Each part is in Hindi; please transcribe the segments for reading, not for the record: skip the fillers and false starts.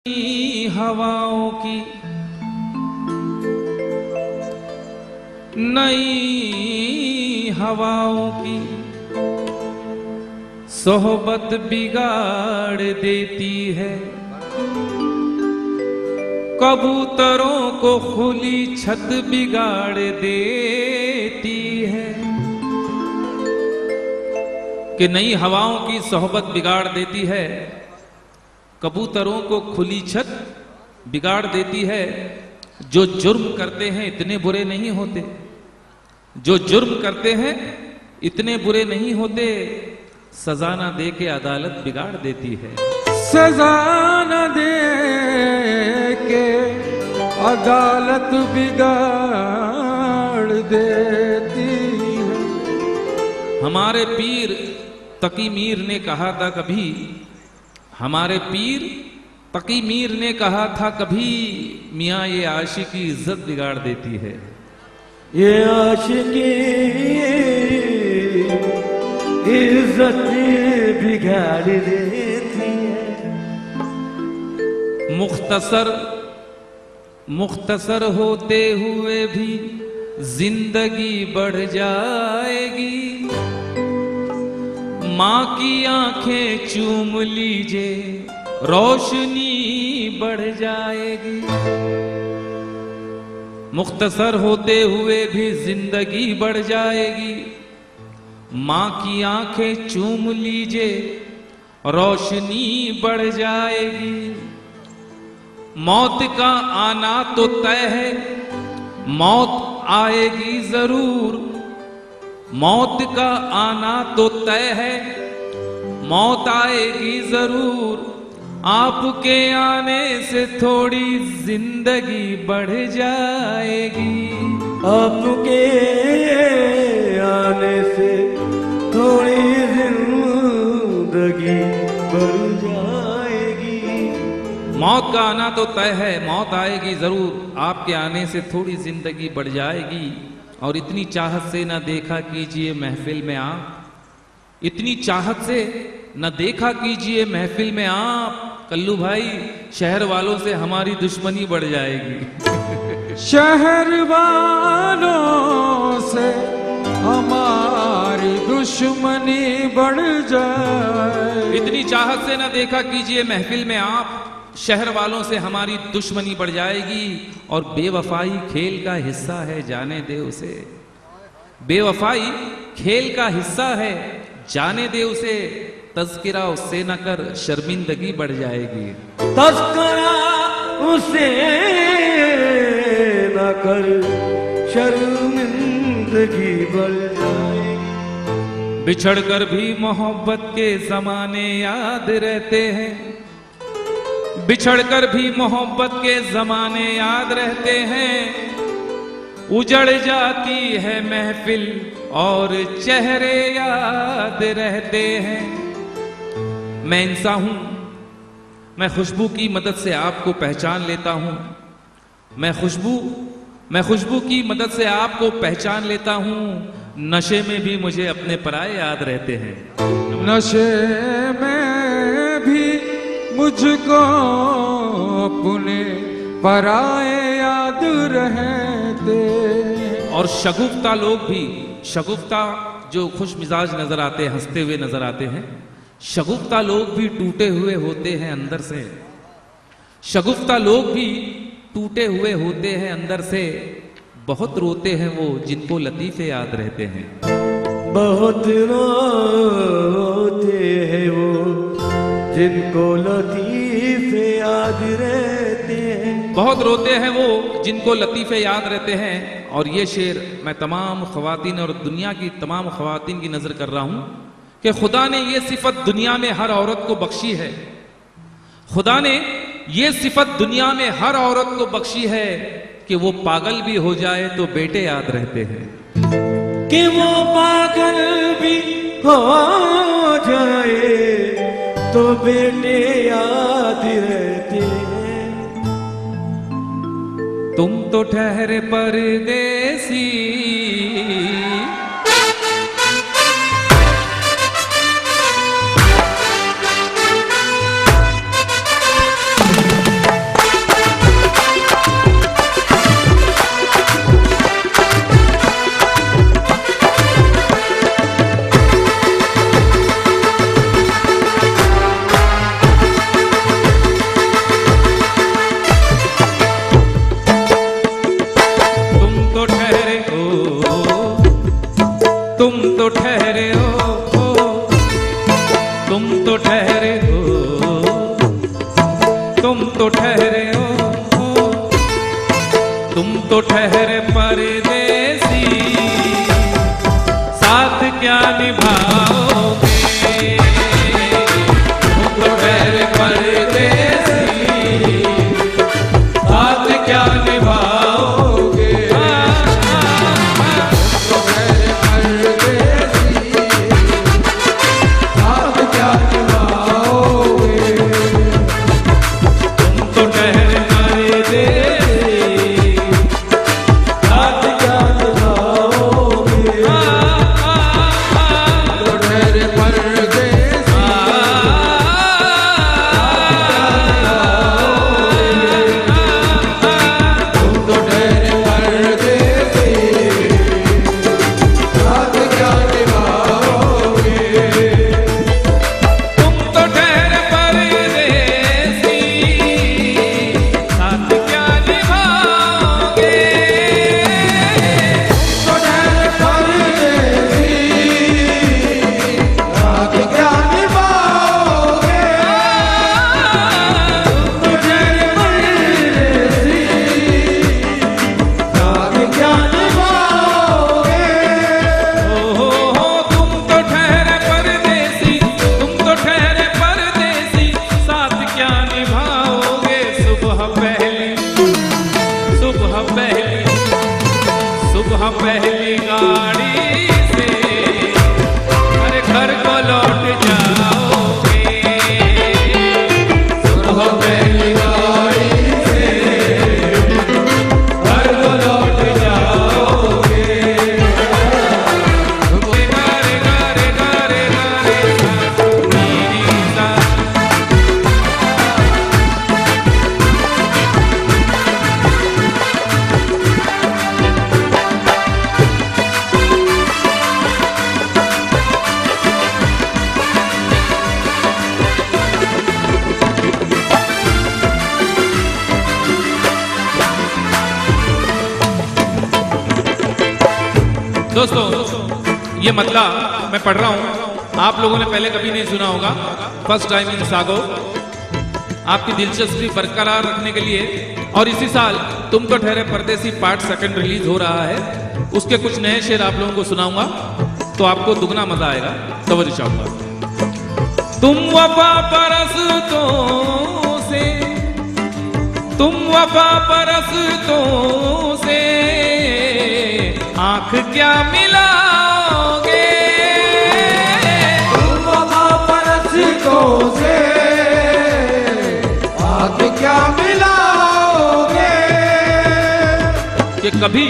नई हवाओं की सोहबत बिगाड़ देती है। कबूतरों को खुली छत बिगाड़ देती है। कि नई हवाओं की सोहबत बिगाड़ देती है, कबूतरों को खुली छत बिगाड़ देती है। जो जुर्म करते हैं इतने बुरे नहीं होते, जो जुर्म करते हैं इतने बुरे नहीं होते। सजा ना दे के अदालत बिगाड़ देती है। सजा न दे के अदालत बिगाड़ देती है। हमारे पीर तकी मीर ने कहा था कभी, हमारे पीर तकी मीर ने कहा था कभी, मियाँ ये आशिकी इज्जत बिगाड़ देती है। ये आशिकी इज्जत बिगाड़ देती है। मुख्तसर होते हुए भी जिंदगी बढ़ जाएगी। माँ की आंखें चूम लीजिए रोशनी बढ़ जाएगी। मुख्तसर होते हुए भी जिंदगी बढ़ जाएगी। माँ की आंखें चूम लीजिए रोशनी बढ़ जाएगी। मौत का आना तो तय है, मौत आएगी जरूर। मौत का आना तो तय है, मौत आएगी जरूर। आपके आने से थोड़ी जिंदगी बढ़ जाएगी। आपके आने से थोड़ी जिंदगी बढ़ जाएगी। मौत का आना तो तय है, मौत आएगी जरूर। आपके आने से थोड़ी जिंदगी बढ़ जाएगी। और इतनी चाहत से न देखा कीजिए महफिल में आप, इतनी चाहत से न देखा कीजिए महफिल में आप। कल्लू भाई, शहर वालों से हमारी दुश्मनी बढ़ जाएगी। शहर वालों से हमारी दुश्मनी बढ़ जाए। इतनी चाहत से न देखा कीजिए महफिल में आप, शहर वालों से हमारी दुश्मनी बढ़ जाएगी। और बेवफाई खेल का हिस्सा है, जाने दे उसे। बेवफाई खेल का हिस्सा है, जाने दे उसे। तज़किरा उससे न कर, शर्मिंदगी बढ़ जाएगी। तज़किरा उसे न कर, शर्मिंदगी बढ़ जाएगी। बिछड़कर भी मोहब्बत के ज़माने याद रहते हैं। बिछड़कर भी मोहब्बत के ज़माने याद रहते हैं। उजड़ जाती है महफिल और चेहरे याद रहते हैं। मैं इंसान हूं, मैं खुशबू की मदद से आपको पहचान लेता हूं। मैं खुशबू की मदद से आपको पहचान लेता हूं। नशे में भी मुझे अपने पराये याद रहते हैं। नशे में भी मुझको अपने पराये याद रहते। और शगुफ्ता लोग भी, शगुफ्ता जो खुश मिजाज नजर आते हैं, हंसते हुए नजर आते हैं, शगुफ्ता लोग भी टूटे हुए होते हैं अंदर से। शगुफ्ता लोग भी टूटे हुए होते हैं अंदर से। बहुत रोते हैं वो जिनको लतीफे याद रहते हैं। बहुत रोते हैं वो जिनको लतीफे याद रहते हैं। बहुत रोते हैं वो जिनको लतीफे याद रहते हैं। और ये शेर मैं तमाम ख्वातीन और दुनिया की तमाम ख्वातीन की नजर कर रहा हूं कि खुदा ने ये सिफत दुनिया में हर औरत को बख्शी है। खुदा ने ये सिफत दुनिया में हर औरत को बख्शी है कि वो पागल भी हो जाए तो बेटे याद रहते हैं। कि वो पागल भी हो जाए तो बेटे याद रहते हैं। तुम तो ठहरे परदेसी, तुम तो ठहरे हो, तुम तो ठहरे परदेसी, साथ क्या निभाओगे। तुम तो ठहरे परदेसी, साथ क्या निभाओगे। पहली गाड़ी से अरे घर को लौट जाओगे। सुबह पहली गाड़ी से घर को लौट जाओगे। गारे गारे गारे गारे मेरी सा। दोस्तों ये मतला मैं पढ़ रहा हूं, आप लोगों ने पहले कभी नहीं सुना होगा, फर्स्ट टाइम इन सागो। आपकी दिलचस्पी बरकरार रखने के लिए और इसी साल तुम तो ठहरे परदेसी पार्ट 2 रिलीज हो रहा है, उसके कुछ नए शेर आप लोगों को सुनाऊंगा तो आपको दुगना मजा आएगा। तवज्जो चाहूंगा। तुम वफा परस्तों से, तुम वफा परस्तों से आंख क्या मिलाओगे। तुम वफा परस्तों से आंख क्या मिलाओगे। कि कभी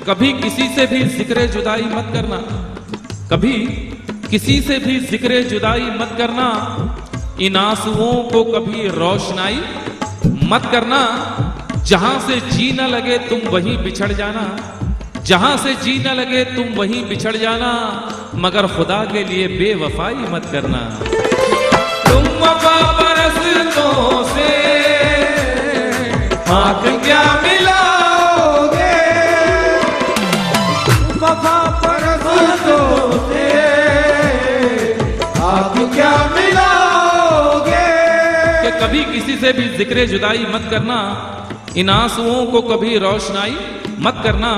कभी किसी से भी जिक्र जुदाई मत करना, कभी किसी से भी जिक्र जुदाई मत करना। इन आंसुओं को कभी रोशनाई मत करना। जहां से जी न लगे तुम वहीं बिछड़ जाना, जहां से जी न लगे तुम वहीं बिछड़ जाना। मगर खुदा के लिए बेवफाई मत करना। तुम वफा परस्तों से आंख क्या मिलाओगे। वफा परस्तों से आंख क्या मिलाओगे। कि कभी किसी से भी जिक्र जुदाई मत करना। इन आंसुओं को कभी रोशनाई मत करना।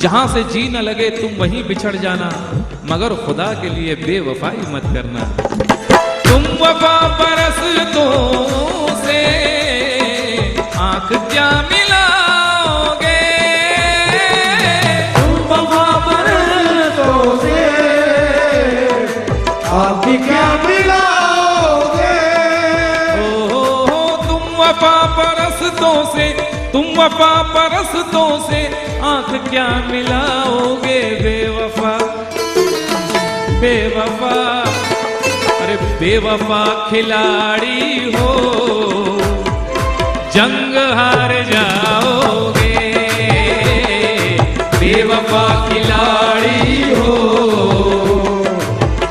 जहां से जी न लगे तुम वहीं बिछड़ जाना। मगर खुदा के लिए बेवफाई मत करना। तुम वफा परस्तों से आंख क्या मिलाओगे। तुम वफा परस्तों से आंख क्या मिलाओगे। तुम वफा परस्तों से, तुम वफा परस्तों से आंख क्या मिलाओगे। बेवफा बेवफा अरे बेवफा खिलाड़ी हो, जंग हार जाओगे। बेवफा खिलाड़ी हो,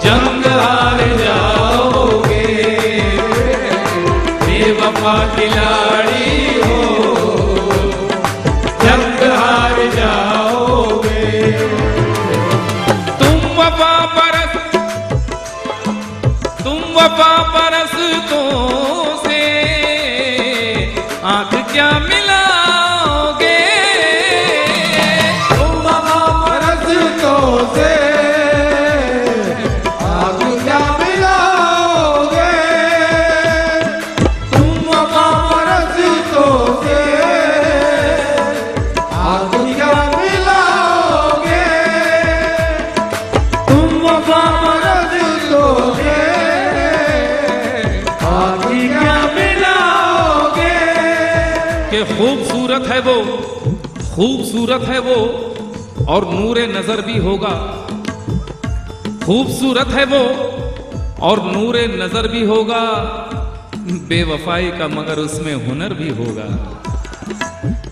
जंग हार जाओगे। बेवफा खिलाड़ी हो, जंग हार जाओगे। तुम वफा परस्तों से आंख क्या मिलाओगे। तुम वफा परस्तों से आंख क्या मिलाओगे। तुम वफा परस्तों से आंख क्या मिलाओगे। तुम वफा परस्तों से आंख क्या मिलाओगे। कि खूबसूरत है वो, खूबसूरत है वो और नूरे नजर भी होगा। खूबसूरत है वो और नूरे नजर भी होगा, बेवफाई का मगर उसमें हुनर भी होगा।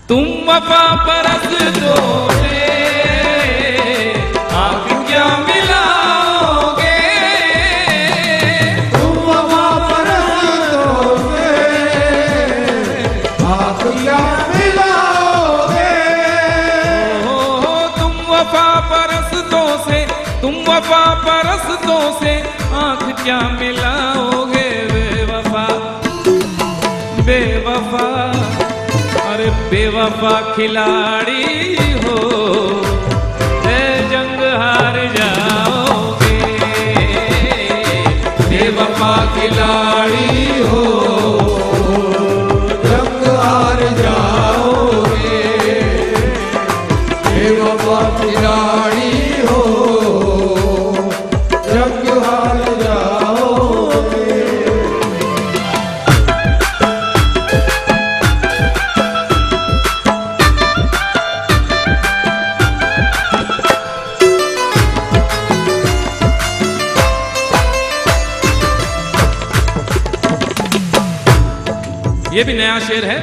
तुम वफा परस्तों से आंख क्या मिलाओगे। तुम वफा परस्तों से आंख क्या मिलाओगे। तुम वफा परस्तों से, तुम वफा परस्तों से आंख क्या मिलाओगे। बेवफा बेवफा, अरे बेवफा खिलाड़ी हो, ए जंग हार जाओगे। बेवफा खिलाड़ी हो, जंग हार जाओगे। बेवफा खिलाड़ी हो, जंग हार जाओगे। ये भी नया शेर है।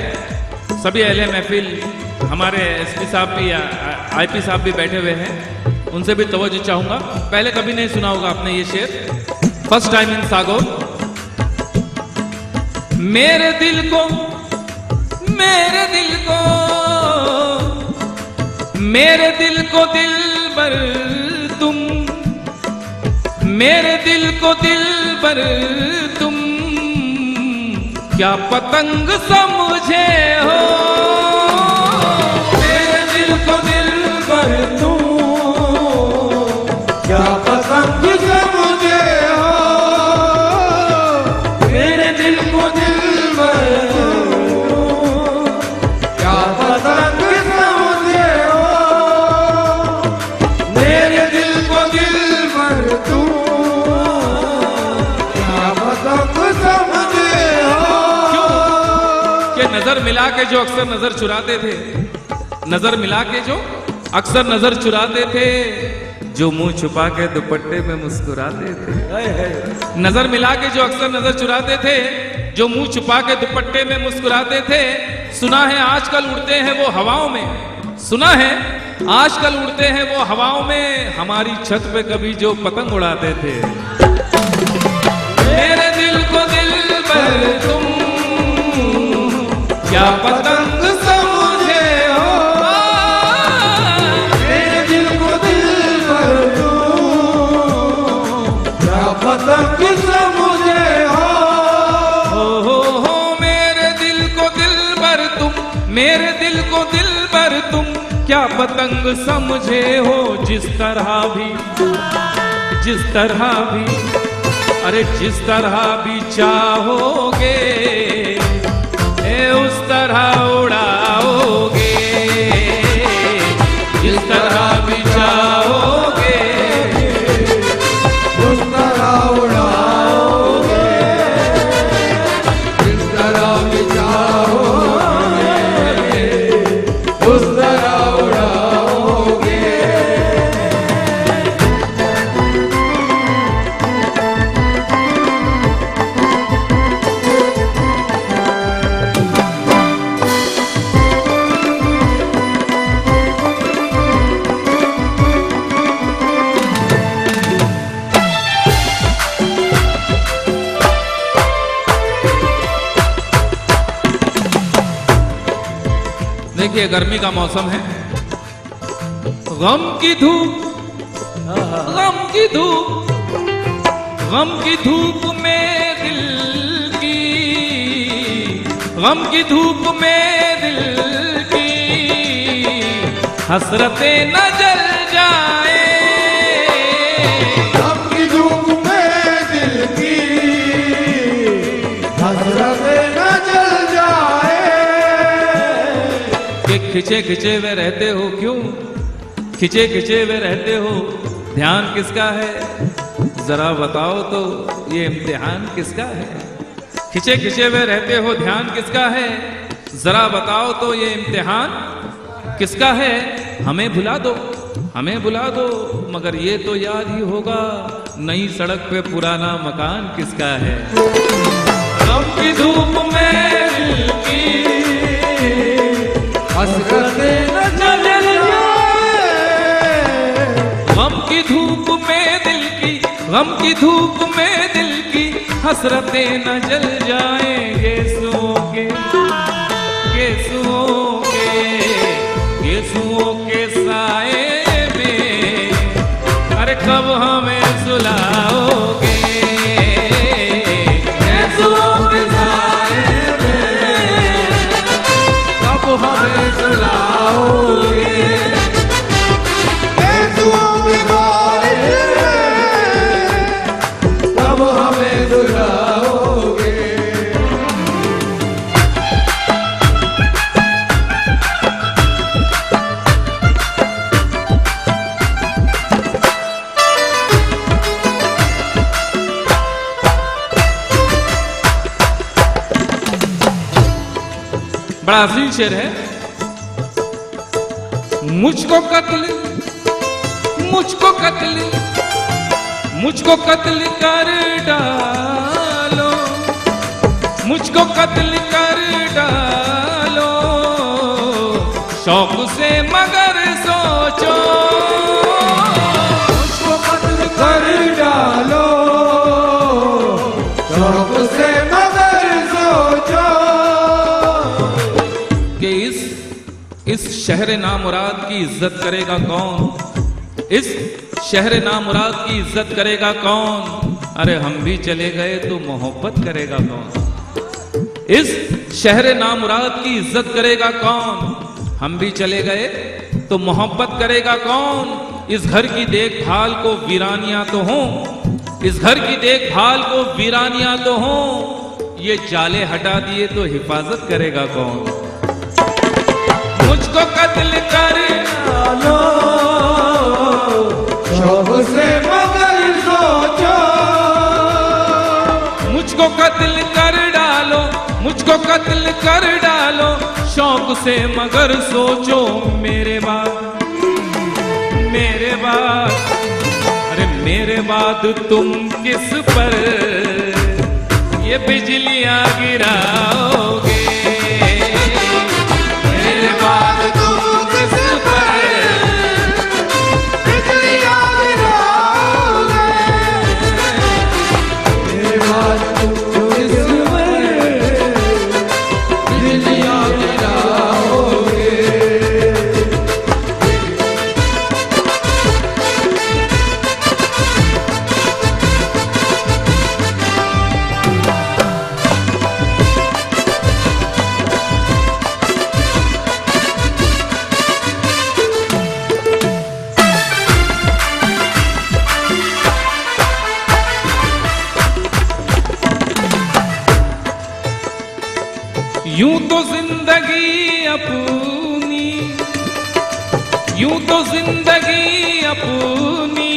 सभी अहले महफिल, हमारे एसपी साहब भी, आईपी साहब भी बैठे हुए हैं, उनसे भी तवज्जो चाहूंगा। पहले कभी नहीं सुना होगा आपने ये शेर, फर्स्ट टाइम इन सागौर। मेरे दिल को, मेरे दिल को, मेरे दिल को दिल पर तुम, मेरे दिल को दिल पर तुम क्या पतंग समझे हो। मेरे दिल को दिल पर तुम क्या पसंद समझे हो। मेरे दिल को दिल पर तुम क्या पसंद समझे हो। मेरे दिल को दिल पर तुम क्या पसंद समझे हो। कि नजर मिला के जो अक्सर नजर चुराते थे, नजर मिला के जो अक्सर नजर चुराते थे, जो मुंह छुपा के दुपट्टे में मुस्कुराते थे। नजर मिला के जो अक्सर नजर चुराते थे, जो मुंह छुपा के दुपट्टे में मुस्कुराते थे। सुना है आजकल उड़ते हैं वो हवाओं में, सुना है आजकल उड़ते हैं वो हवाओं में, हमारी छत पे कभी जो पतंग उड़ाते थे। मेरे दिल को दिल पर तुम क्या पतंग समझे हो। मेरे दिल को दिल पर तुम क्या पतंग समझे हो। मेरे दिल को दिल पर तुम, मेरे दिल को दिल पर तुम क्या पतंग समझे हो। जिस तरह भी, जिस तरह भी, अरे जिस तरह भी चाहोगे, उस तरह उड़ाओगे। जिस तरह भी चाहोगे, उस तरह उड़ाओगे। जिस तरह भी चाहोगे, उस तरह उड़ाओगे। देखिए गर्मी का मौसम है, गम की धूप, गम की धूप, गम की धूप में दिल की गम की धूप में दिल की हसरतें न जल जाए, गम की धूप में दिल की हसरतें न जल जाए। कि खिंचे खिंचे वे रहते हो क्यों, खिंचे खिंचे वे रहते हो, ध्यान किसका है जरा बताओ तो, ये इम्तिहान किसका है। खिंचे खिंचे वे रहते हो, ध्यान किसका है जरा बताओ तो, ये इम्तिहान किसका है। हमें भुला दो, हमें भुला दो, मगर ये तो याद ही होगा नई सड़क पे पुराना मकान किसका है। गम की धूप में दिल की हसरतें न जल जाए, गम की धूप में दिल की, गम की धूप में दिल की हसरतें न जल जाएंगे गेसुओं के साए में, अरे कब हमें सुलाओगे गेसुओं के साए में, कब हमें सुलाओगे गेसुओं के साए में, कब हमें सुलाओगे। बड़ा अजीब शेर है। मुझको कत्ल, मुझको कत्ल, मुझको कत्ल कर डालो, मुझको कत्ल कर डालो शौक से मगर सोचो, मुझको कत्ल कर डालो शौक से मगर सोचो। कि इस शहर नामुराद की इज्जत करेगा कौन, इस शहर नामुराद की इज्जत करेगा कौन, अरे हम भी चले गए तो मोहब्बत करेगा कौन। इस शहर नामुराद की इज्जत करेगा कौन, हम भी चले गए तो मोहब्बत करेगा कौन। इस घर की देखभाल को वीरानियां तो हों, इस घर की देखभाल को वीरानियां तो हों, ये जाले हटा दिए तो हिफाजत करेगा कौन। मुझको कत्ल कर डालो शौक से मगर सोचो, मुझको कत्ल कर डालो, मुझको कत्ल कर डालो शौक से मगर सोचो। मेरे बाद, मेरे बाद, अरे मेरे बाद तुम किस पर ये बिजलियां गिराओगे, मेरे बाद तुम किस पर बिजलियां गिराओगे, मेरे बाद तुम किस पर बिजलियां गिराओगे। यूं तो जिंदगी अपनी, यूं तो जिंदगी अपनी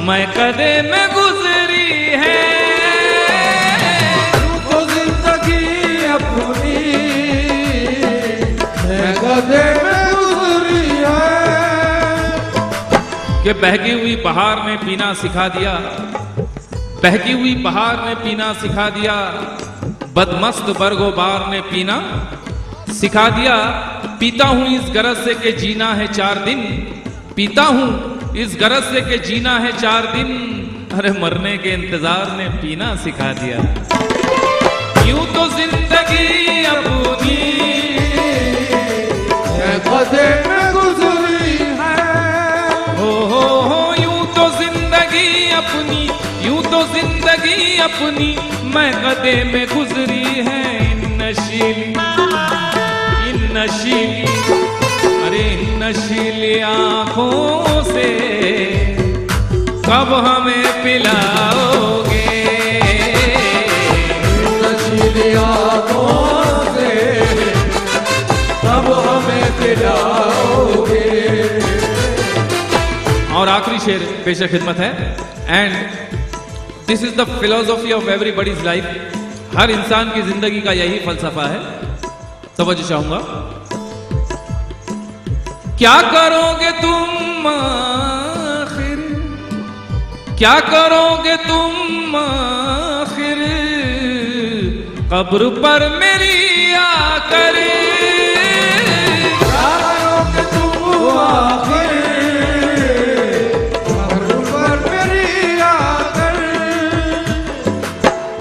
मैं कदे में गुजरी है, यूं तो जिंदगी अपनी मैं कदे में गुजरी है। कि बहकी हुई बहार ने पीना सिखा दिया, बहकी हुई बहार ने पीना सिखा दिया, बदमस्त बरगोबार ने पीना सिखा दिया। पीता हूं इस गरज से कि जीना है 4 दिन, पीता हूं इस गरज से कि जीना है 4 दिन, अरे मरने के इंतजार ने पीना सिखा दिया। यूं तो जिंदगी अपनी कदे में गुजरी है, हो यूं तो जिंदगी अपनी, यूं तो जिंदगी अपनी मैं कदे में गुजरी है इन नशीली अरे नशीली आंखों से कब हमें पिलाओगे, नशीली आंखों से कब हमें पिलाओगे। और आखिरी शेर पेश खिदमत है। And this is the philosophy of everybody's life. हर इंसान की जिंदगी का यही फलसफा है। तवज्जो चाहूंगा। क्या करोगे तुम आखिर, क्या करोगे तुम आखिर कब्र पर मेरी आकर, क्या करोगे तुम आखिर कब्र पर मेरी आकर,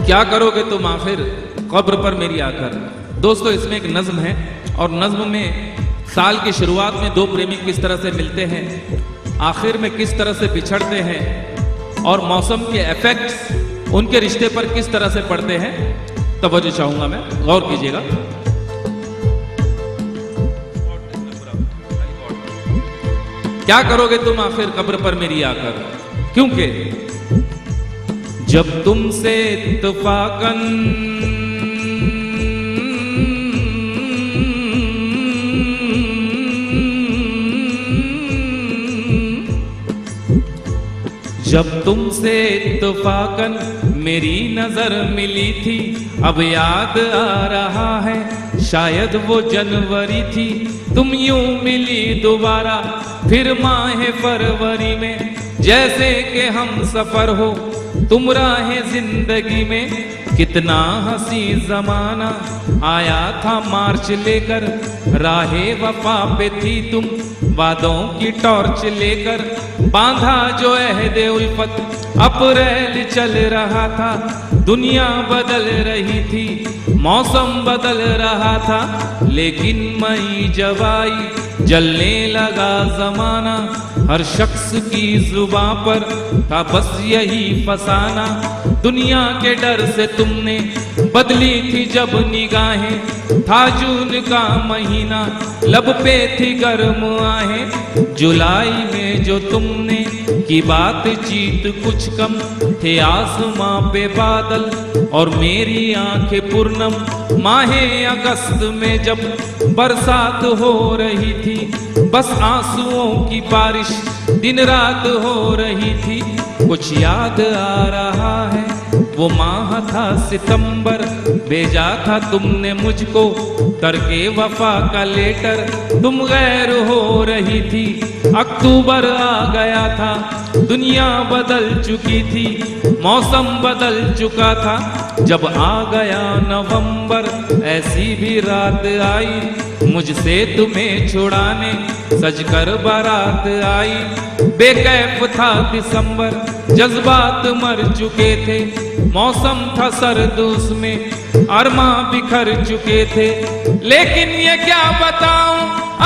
क्या करोगे तुम आखिर कब्र पर मेरी आकर। दोस्तों इसमें एक नज्म है और नज्म में साल की शुरुआत में दो प्रेमी किस तरह से मिलते हैं, आखिर में किस तरह से बिछड़ते हैं और मौसम के इफेक्ट्स उनके रिश्ते पर किस तरह से पड़ते हैं। तवज्जो चाहूंगा मैं, गौर कीजिएगा। क्या करोगे तुम आखिर कब्र पर मेरी आकर, क्योंकि जब तुमसे इत्तफाकन जब तुमसे इत्तफाकन मेरी नजर मिली थी, अब याद आ रहा है शायद वो जनवरी थी। तुम यूं मिली दोबारा फिर माह फरवरी में, जैसे कि हम सफर हो तुम राहे जिंदगी में। कितना हंसी जमाना आया था मार्च लेकर, राहे वफा पे थी तुम वादों की टॉर्च लेकर। बांधा जो अहदे उल्फत अप्रैल चल रहा था, दुनिया बदल रही थी मौसम बदल रहा था, लेकिन मई जब आई जलने लगा जमाना। हर शख्स की जुबां पर था बस यही फसाना। दुनिया के डर से तुमने बदली थी जब निगाहें, था जून का महीना लब पे थी गर्म आहें। जुलाई में जो तुमने की बातचीत कुछ कम थे आसमां पे बादल और मेरी आंखें पूर्णम। माहे अगस्त में जब बरसात हो रही थी, बस आंसुओं की बारिश दिन रात हो रही थी। कुछ याद आ रहा है वो माह था सितंबर, भेजा था तुमने मुझको करके वफा का लेटर। तुम गैर हो रही थी, अक्टूबर आ गया था, दुनिया बदल चुकी थी, मौसम बदल चुका था। जब आ गया नवंबर ऐसी भी रात आई, मुझसे तुम्हें छुड़ाने सजकर बारात आई। बेकैफ था दिसंबर, जज्बात मर चुके थे, मौसम था सर्द उसमें अरमा बिखर चुके थे। लेकिन ये क्या बताऊं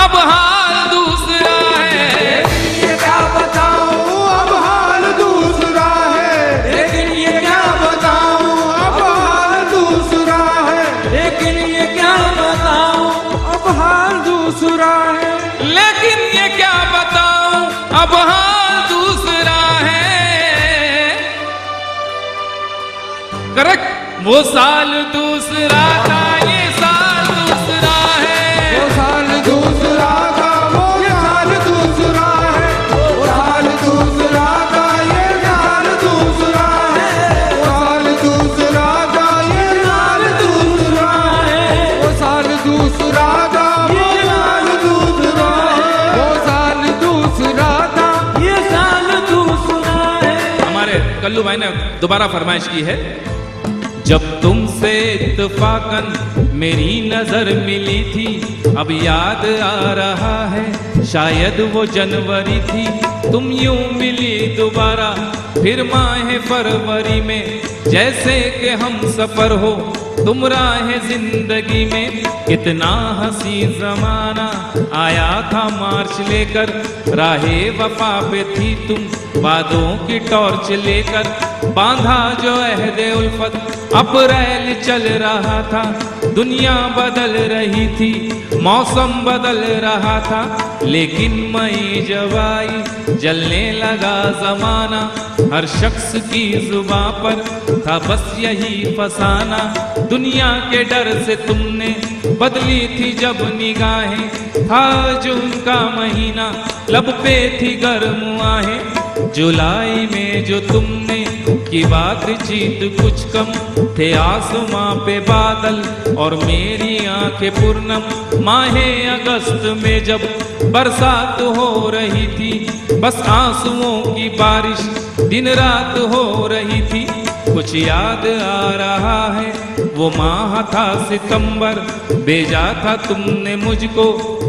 अब हाल दूसरा है, ये क्या बताऊं अब हाल दूसरा है। लेकिन ये क्या बताऊं अब हाल दूसरा है। लेकिन ये क्या बताऊं अब हाल दूसरा है। लेकिन ये क्या बताऊं अब हाल दूसरा है। करेक्ट, वो साल दूसरा था ये साल दूसरा है। वो साल दूसरा था वो साल दूसरा है। वो साल दूसरा था ये साल दूसरा है। वो साल दूसरा था ये साल दूसरा है। वो साल दूसरा था ये साल दूसरा है। वो साल दूसरा था ये साल दूसरा है। हमारे कल्लू भाई ने दोबारा फरमाइश की है। जब तुमसे इत्तफाकन मेरी नजर मिली थी, अब याद आ रहा है शायद वो जनवरी थी तुम यूं मिली दोबारा, फिर माह फरवरी में जैसे कि हम सफर हो तुम राह जिंदगी में। कितना हंसी जमाना आया था मार्च लेकर, राहे वफा पे थी तुम वादों की टॉर्च लेकर। बांधा जो अहदे उल्फत अप्रैल चल रहा था, दुनिया बदल रही थी मौसम बदल रहा था, लेकिन मई जब आई जलने लगा जमाना। हर शख्स की जुबां पर था बस यही फसाना, दुनिया के डर से तुमने बदली थी जब निगाहें। था जून का महीना लब पे थी गर्म आहें, जुलाई में जो तुमने की बातचीत कुछ कम थे आसमां पे बादल और मेरी आंखें पूर्णम। माहे अगस्त में जब बरसात हो रही थी, बस आंसुओं की बारिश दिन रात हो रही थी। कुछ याद आ रहा है वो माह था सितंबर, भेजा था तुमने मुझको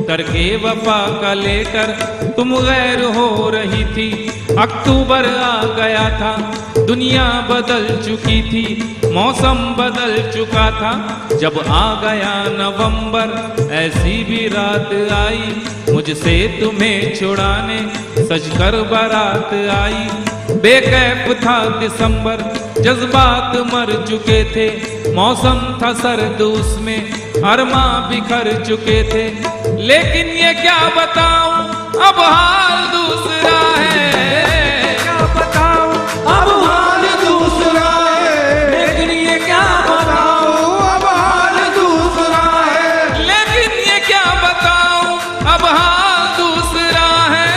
करके वफा का लेटर। तुम गैर हो रही थी, अक्टूबर आ गया था, दुनिया बदल चुकी थी, मौसम बदल चुका था। जब आ गया नवंबर ऐसी भी रात आई, मुझसे तुम्हें छुड़ाने सजकर बारात आई। बेकैफ था दिसंबर, जज्बात मर चुके थे, मौसम था सर्द उसमें अरमा बिखर चुके थे। लेकिन ये क्या बताऊं अब हाल दूसरा है, क्या बताऊं अब हाल दूसरा है, लेकिन ये क्या बताऊं अब हाल दूसरा है। लेकिन ये क्या बताऊं अब हाल दूसरा है।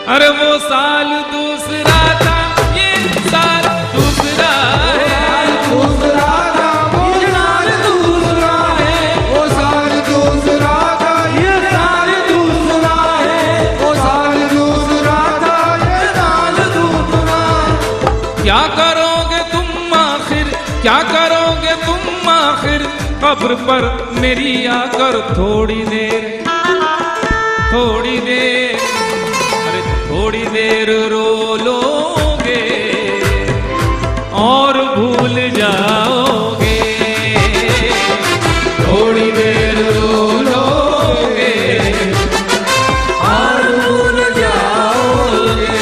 अरे वो साल दूसरा था, ये साल दूसरा है। दूसरा था वो साल दूसरा है, वो साल दूसरा था ये साल दूसरा है, वो साल दूसरा था ये साल दूसरा है। क्या करोगे तुम आखिर, क्या करोगे तुम आखिर, कब्र पर मेरी आकर थोड़ी देर, थोड़ी देर, अरे थोड़ी देर रो लोगे और भूल जाओगे। थोड़ी देर रो लोगे और भूल जाओगे,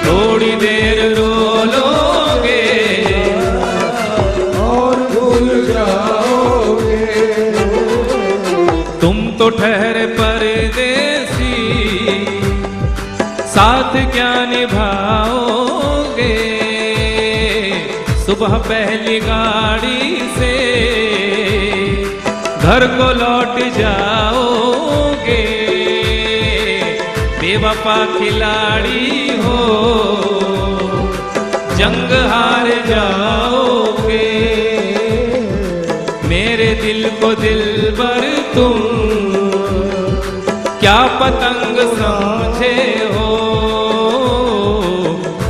थोड़ी देर रो लोगे और भूल जाओगे। तुम तो ठहरे परदेसी, साथ क्या निभाओगे। सुबह पहली गाड़ी से घर को लौट जाओगे। बेवफा खिलाड़ी हो जंग हार जाओगे। मेरे दिल को दिलबर तुम क्या पतंग समझे हो,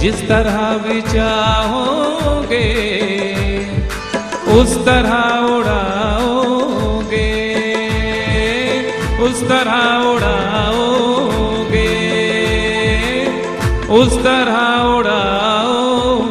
जिस तरह भी चाहोगे उस तरह उड़ाओगे, उस तरह उड़ाओगे, उस तरह उड़ाओगे।